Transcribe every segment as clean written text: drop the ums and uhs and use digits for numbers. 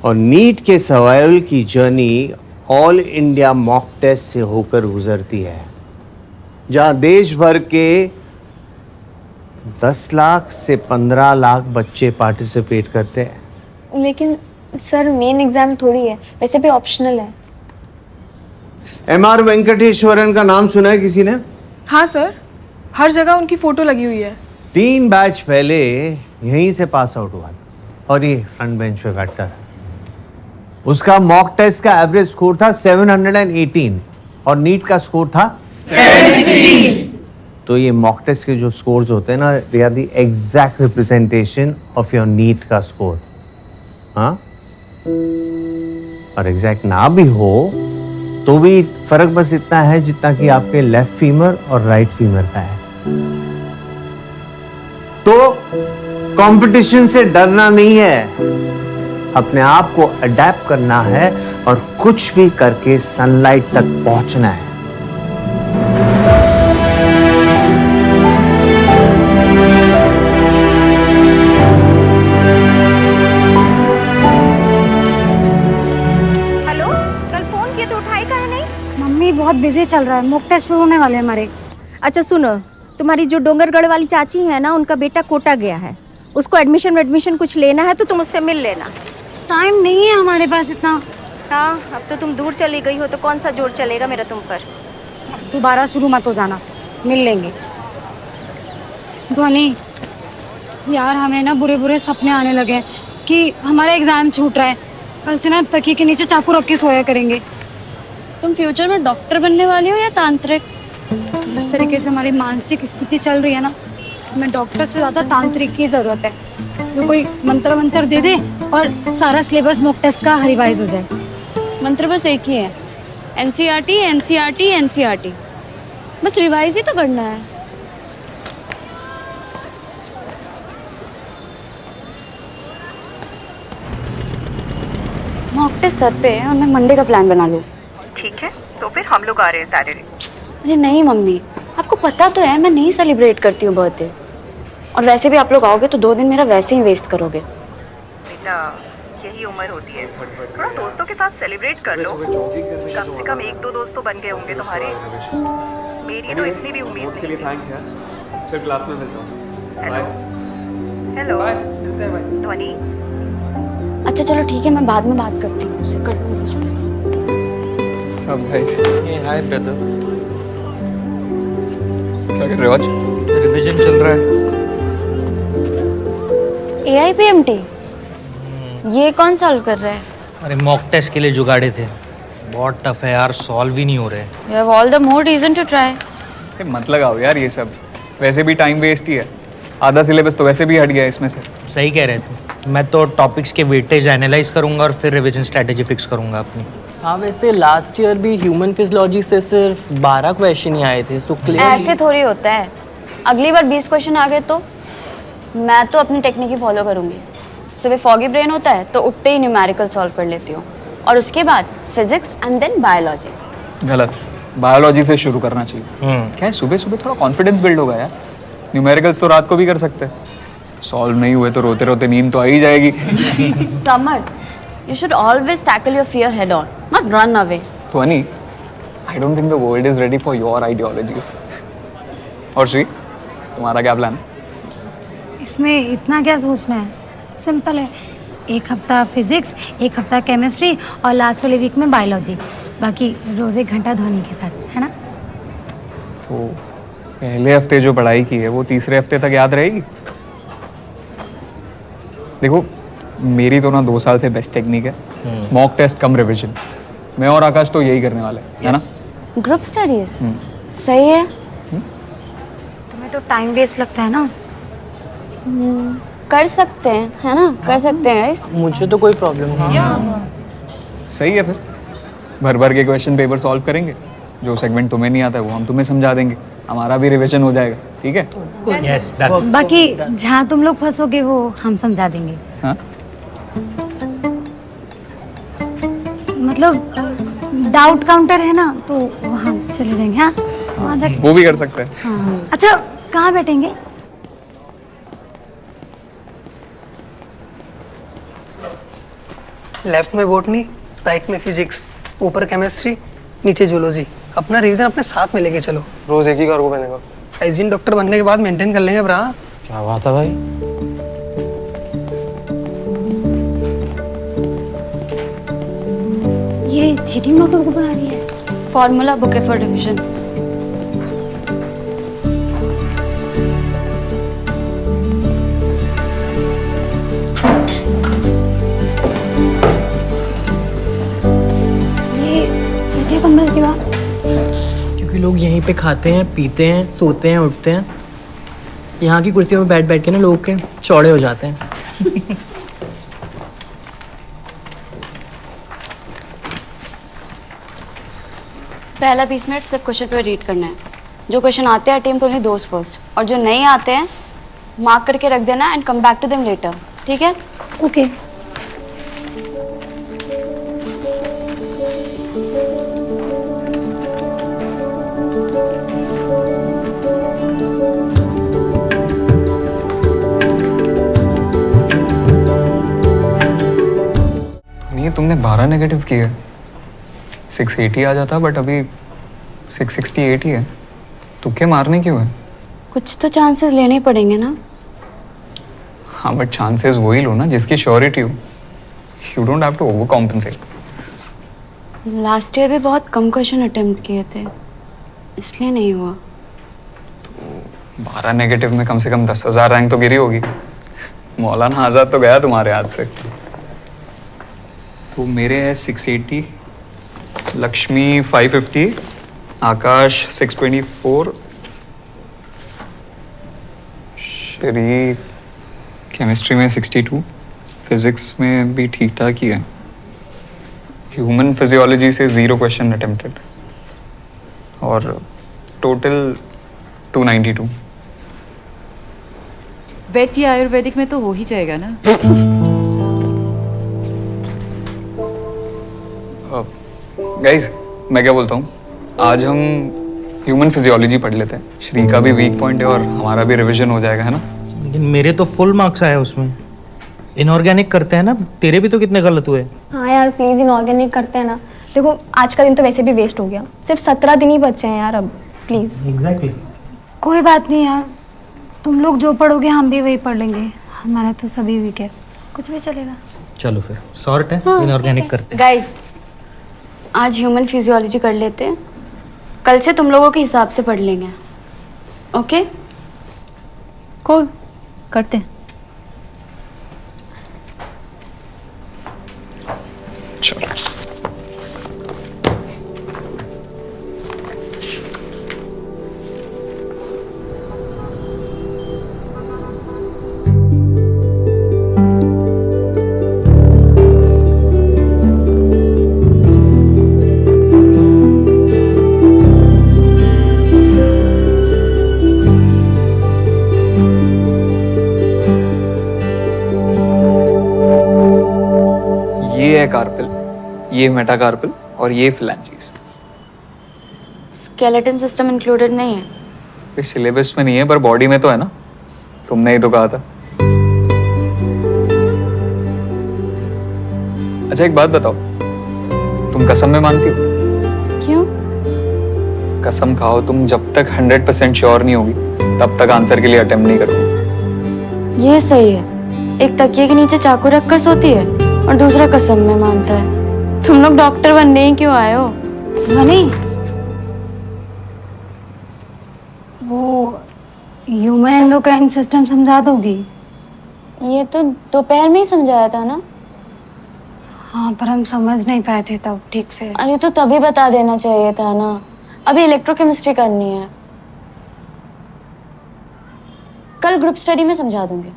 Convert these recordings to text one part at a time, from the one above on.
और नीट के सर्वाइवल की journey all India mock test से होकर गुजरती है, जहां देश भर के 10 लाख से 15 लाख बच्चे पार्टिसिपेट करते हैं। लेकिन सर मेन एग्जाम थोड़ी है, वैसे भी ऑप्शनल है। एमआर वेंकटेश्वरन का नाम सुना है किसी ने? हाँ सर, हर जगह उनकी फोटो लगी हुई है। 3 बैच पहले यहीं से पास आउट हुआ था और ये फ्रंट बेंच पे बैठता था। उसका मॉक टेस्ट का एवरेज स्कोर था 718 और नीट का स्कोर था 716। तो ये मॉक टेस्ट के जो स्कोर्स होते हैं ना, they are the exact representation of your NEET का स्कोर। हाँ, और एग्जैक्ट ना भी हो तो भी फर्क बस इतना है जितना कि आपके लेफ्ट फीमर और राइट फीमर का है। तो कंपटीशन से डरना नहीं है, अपने आप को अडेप्ट करना है और कुछ भी करके सनलाइट तक पहुंचना है। हेलो, कल फोन किए तो उठाई काहे नहीं? मम्मी बहुत बिजी चल रहा है, मॉक टेस्ट शुरू होने वाले हैं हमारे। अच्छा सुनो, तुम्हारी जो डोंगरगढ़ वाली चाची है ना, उनका बेटा कोटा गया है, उसको एडमिशन कुछ लेना है तो तुम उससे मिल लेना। टाइम नहीं है हमारे पास इतना। हाँ, अब तो तुम दूर चली गई हो तो कौन सा जोर चलेगा मेरा तुम पर। दोबारा शुरू मत हो जाना, मिल लेंगे। ध्वनि यार, हमें ना बुरे बुरे सपने आने लगे हैं कि हमारा एग्जाम छूट रहा है। कल से ना तकिए के नीचे चाकू रख के सोया करेंगे। तुम फ्यूचर में डॉक्टर बनने वाली हो या तांत्रिक? जिस तरीके से हमारी मानसिक स्थिति चल रही है ना, हमें डॉक्टर से ज़्यादा तांत्रिक की ज़रूरत है, जो कोई मंत्र दे दे और सारा सिलेबस मॉक टेस्ट का रिवाइज हो जाए। मंत्र बस एक ही है, एनसीईआरटी एनसीईआरटी एनसीईआरटी, बस रिवाइज ही तो करना है। मॉक टेस्ट सर पे है और मैं मंडे का प्लान बना लूँ। ठीक है, तो फिर हम लोग आ रहे हैं सैटरडे। अरे नहीं मम्मी, आपको पता तो है मैं नहीं सेलिब्रेट करती हूँ बर्थडे, और वैसे भी आप लोग आओगे तो 2 दिन मेरा वैसे ही वेस्ट करोगे। बेटा, यही उम्र होती है, थोड़ा दोस्तों के साथ सेलिब्रेट कर लो। कम से कम 1-2 दोस्त तो बन गए होंगे तुम्हारे। मेरी तो इतनी भी उम्मीद नहीं थी। थैंक्स यार, चल क्लास में मिलता हूँ। हेलो हेलो बाय, मिलते हैं, बाय। ध्वनि, अच्छा चलो ठीक है, मैं बाद में बात करती हूँ उससे। कर लूँगी। सब भाई, हाय ब्रदर, क्या कर रहे हो आज? रिवीजन चल रहा है। AIPMT ये कौन सॉल्व कर रहा है? अरे मॉक टेस्ट के लिए जुगाड़े थे, बहुत टफ है यार, सॉल्व ही नहीं हो रहे। You have all the more reason to try. मत लगाओ यार ये सब, वैसे भी टाइम वेस्ट ही है। आधा सिलेबस तो वैसे भी हट गया है इसमें से। सही कह रहे थे, मैं तो टॉपिक्स के वेटेज एनालाइज करूंगा और फिर रिवीजन स्ट्रेटेजी फिक्स करूंगा अपनी। हाँ, वैसे लास्ट ईयर भी ह्यूमन फिजियोलॉजी से सिर्फ 12 क्वेश्चन ही आए थे, सो ऐसे थोड़ी होता है, अगली बार 20 क्वेश्चन आ गए तो मैं तो अपनी टेक्निक ही फॉलो करूंगी। सुबह फॉगी ब्रेन होता है तो उठते ही न्यूमेरिकल सॉल्व कर लेती हूँ, और उसके बाद फिजिक्स एंड देन बायोलॉजी। गलत, बायोलॉजी से शुरू करना चाहिए। क्या है, सुबह सुबह थोड़ा कॉन्फिडेंस बिल्ड होगा यार। न्यूमेरिकल्स तो रात को भी कर सकते हैं, सॉल्व नहीं हुए तो रोते रोते नींद तो आ ही जाएगी। Summer, you should always tackle your fear head on, not run away. Funny, I don't think the world is ready for your ideologies. और श्री, तुम्हारा क्या प्लान? इसमें इतना क्या सोचना है, सिंपल है। 1 हफ्ता फिजिक्स, 1 हफ्ता केमिस्ट्री और लास्ट वाले वीक में बायोलॉजी, बाकी रोज 1 घंटा ध्वनि के साथ, है ना? तो पहले हफ्ते जो पढ़ाई की है वो तीसरे हफ्ते तक याद रहेगी। देखो, मेरी तो ना 2 साल से बेस्ट टेक्निक है, मॉक टेस्ट कम रिवीजन। मैं और आकाश तो यही करने वाले हैं, है ना? ग्रुप स्टडीज सही है। तुम्हें तो टाइम वेस्ट लगता है ना? कर सकते हैं, है ना? कर सकते हैं गाइस। मुझे तो कोई प्रॉब्लम नहीं। सही है, फिर भर भर के क्वेश्चन पेपर सॉल्व करेंगे। जो सेगमेंट तुम्हें नहीं आता है वो हम तुम्हें समझा देंगे, हमारा भी रिवीजन हो जाएगा। ठीक है? Yes, done. बाकी जहाँ तुम लोग फंसोगे वो हम समझा देंगे। हाँ, मतलब डाउट काउंटर है ना, तो वहाँ चले जाएंगे। हाँ, वहाँ वो भी कर सकते हैं। हाँ। अच्छा, कहाँ बैठेंगे? लेफ्ट में बॉटनी, राइट में फिजिक्स, ऊपर केमिस्ट्री, नीचे जूलॉजी। अपना रीजन अपने साथ में लेके चलो। रोज एक ही कार्गो पहनेगा? हाइजीन डॉक्टर बनने के बाद मेंटेन कर लेंगे ब्रा। क्या बात है भाई। ये चीटिंग नोटबुक को बना रही है। फॉर्मूला बुक है फॉर डिवीजन। ये क्या कंबल की बात? क्योंकि लोग यहीं पे खाते हैं, पीते हैं, सोते हैं, उठते हैं। यहाँ की कुर्सियों में बैठ बैठ के ना लोग के चौड़े हो जाते हैं। पहला 20 मिनट सिर्फ क्वेश्चन पे रीड करना है। जो क्वेश्चन आते हैं अटेम्प्ट ओनली दोस फर्स्ट, और जो नहीं आते हैं मार्क करके रख देना and come back to them later. ठीक है? ओके। नहीं, तुमने 12 नेगेटिव किए। 680 आ जाता बट अभी 668 ही है। तुक्के मारने क्यों है? कुछ तो चांसेस लेने ही पड़ेंगे ना। हाँ बट चांसेस वही लो ना जिसकी श्योरिटी हो। You don't have to overcompensate. Last year भी बहुत कम क्वेश्चन अटेम्प्ट किए थे, इसलिए नहीं हुआ। 12 नेगेटिव में कम से कम 10,000 रैंक तो गिरी होगी। मौलाना आजाद तो गया तुम्हारे हाथ से। तो मेरे है 680, लक्ष्मी 550, आकाश 624, श्री केमिस्ट्री में 62, फिजिक्स में भी ठीक ठाक ही है। ह्यूमन फिजियोलॉजी से 0 क्वेश्चन अटेम्प्टेड और टोटल 292। वेट या आयुर्वेदिक में तो हो ही जाएगा ना। गाइस मैं क्या बोलता हूँ, आज हम ह्यूमन फिजियोलॉजी पढ़ लेते हैं। श्री का भी वीक पॉइंट है और हमारा भी रिवीजन हो जाएगा, है ना? लेकिन मेरे तो फुल मार्क्स आए उसमें। इनऑर्गेनिक करते हैं ना, तेरे भी तो कितने गलत हुए। हाँ यार प्लीज़ इनऑर्गेनिक करते हैं ना। देखो आज का दिन तो वैसे भी वेस्ट हो गया, सिर्फ 17 दिन ही बचे हैं यार अब, प्लीज़। एग्जैक्टली। कोई बात नहीं यार, तुम लोग जो पढ़ोगे हम भी वही पढ़ लेंगे। हमारा तो सभी वीक है, कुछ भी चलेगा। चलो फिर सॉर्ट है, इनऑर्गेनिक करते हैं। गाइस आज ह्यूमन फिजियोलॉजी कर लेते हैं, कल से तुम लोगों के हिसाब से पढ़ लेंगे। ओके? कोई करते हैं। चलो ये है कार्पिल, ये मेटाकार्पिल और ये फिलैंजीज। स्केलेटन सिस्टम इंक्लूडेड नहीं है। इस सिलेबस में नहीं है पर बॉडी में तो है ना, तुमने ही तो कहा था। अच्छा एक बात बताओ, तुम कसम में मानती हो? क्यों? कसम खाओ तुम जब तक 100% श्योर नहीं होगी तब तक आंसर के लिए अटेम्प्ट नहीं करोगे। ये सही है। एक तकिए के नीचे चाकू रखकर सोती है और दूसरा कसम में मानता है। तुम लोग डॉक्टर बनने ही क्यों आए हो? मनी, वो ह्यूमन एंडोक्राइन सिस्टम समझा दोगी? ये तो दोपहर में ही समझाया था ना। हाँ पर हम समझ नहीं पाए थे तब ठीक से। अरे तो तभी बता देना चाहिए था ना। अभी इलेक्ट्रोकेमिस्ट्री करनी है, कल ग्रुप स्टडी में समझा दूंगी।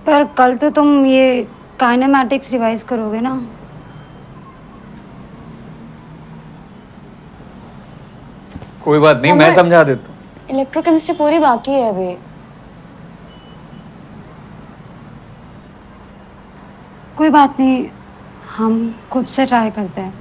पर कल तो तुम ये काइनेमैटिक्स रिवाइज करोगे ना? कोई बात नहीं, मैं समझा देता हूँ। इलेक्ट्रोकेमिस्ट्री पूरी बाकी है अभी। कोई बात नहीं, हम खुद से ट्राई करते हैं।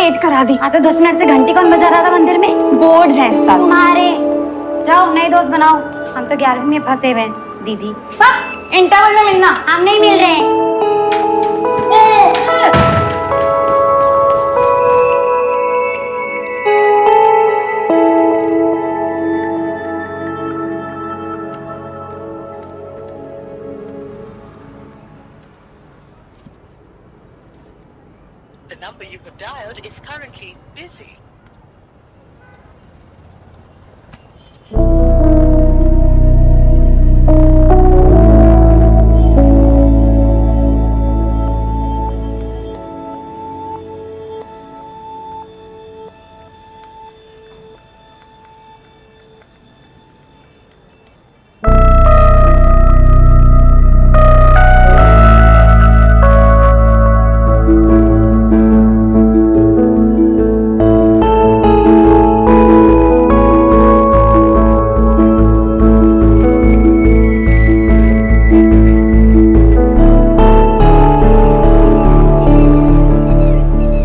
लेट करा दी। हाँ तो 10 मिनट से घंटी कौन बजा रहा था मंदिर में? बोर्ड्स हैं इस साल। तुम्हारे। जाओ नए दोस्त बनाओ, हम तो 11वीं में फंसे हुए हैं दीदी। इंटरवल में मिलना। हम नहीं मिल रहे हैं। The number you have dialed is currently busy.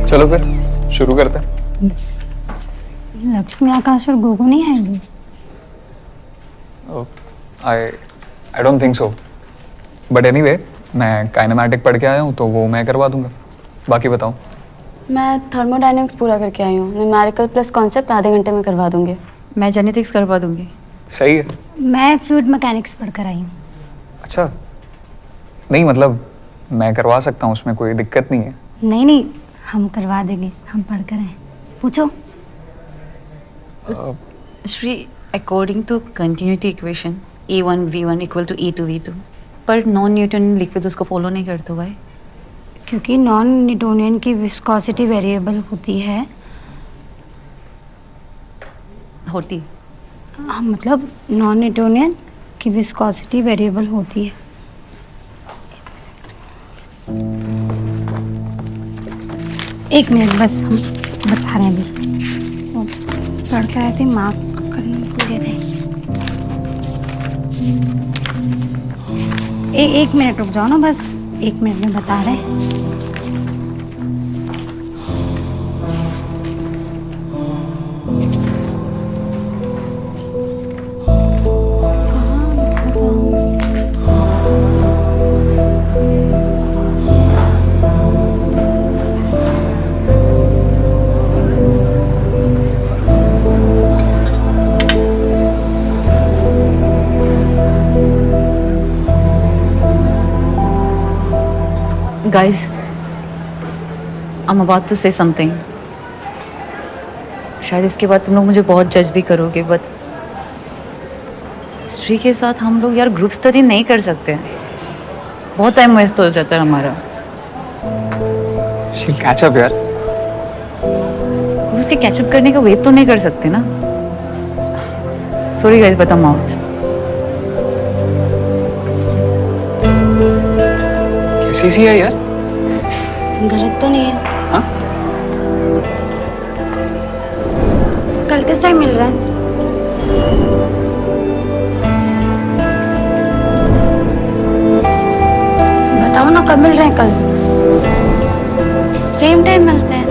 चलो फिर शुरू करते हैं। लक्ष्मी, आकाश और गोगो नहीं आएंगे? I don't think so, but anyway मैं काइनेमैटिक पढ़ के आया हूँ तो वो मैं करवा दूंगा। बाकी बताओ। मैं थर्मोडायनेमिक्स पूरा करके आई हूँ, न्यूमेरिकल प्लस कॉन्सेप्ट आधे घंटे में करवा दूंगी। मैं जेनेटिक्स करवा दूंगी। सही है। मैं फ्लूइड मैकेनिक्स पढ़कर आई हूँ। अच्छा, नहीं मतलब मैं करवा सकता हूँ, उसमें कोई दिक्कत नहीं है। नहीं नहीं, हम करवा देंगे, हम पढ़कर आए। पूछो। Shri, according to continuity equation A1V1 equal to E2V2, पर नॉन न्यूटन लिक्विड उसको फॉलो नहीं करते भाई। क्योंकि नॉन न्यूटोनियन की विस्कोसिटी वेरिएबल होती है। होती? हाँ, मतलब नॉन न्यूटोनियन की विस्कोसिटी वेरिएबल होती है। एक मिनट बस, हम बता रहे हैं अभी। वो पढ़ के आए थे, मार्क करने भूले थे। एक मिनट रुक जाओ ना, बस 1 मिनट में बता रहे हैं। Guys, I'm about to say something. शायद इसके बाद तुम लोग मुझे बहुत जज भी करोगे, बट श्री के साथ हम लोग यार ग्रुप स्टडी नहीं कर सकते। बहुत टाइम वेस्ट हो जाता है हमारा। She'll catch up यार। और उसके कैचअप करने का वेट तो नहीं कर सकते ना। Sorry guys, but I am out. कैसी सी है यार? गलत तो नहीं है? हाँ? कल किस टाइम मिल रहा है? बताओ ना, कब मिल रहे हैं? कल सेम टाइम मिलते हैं।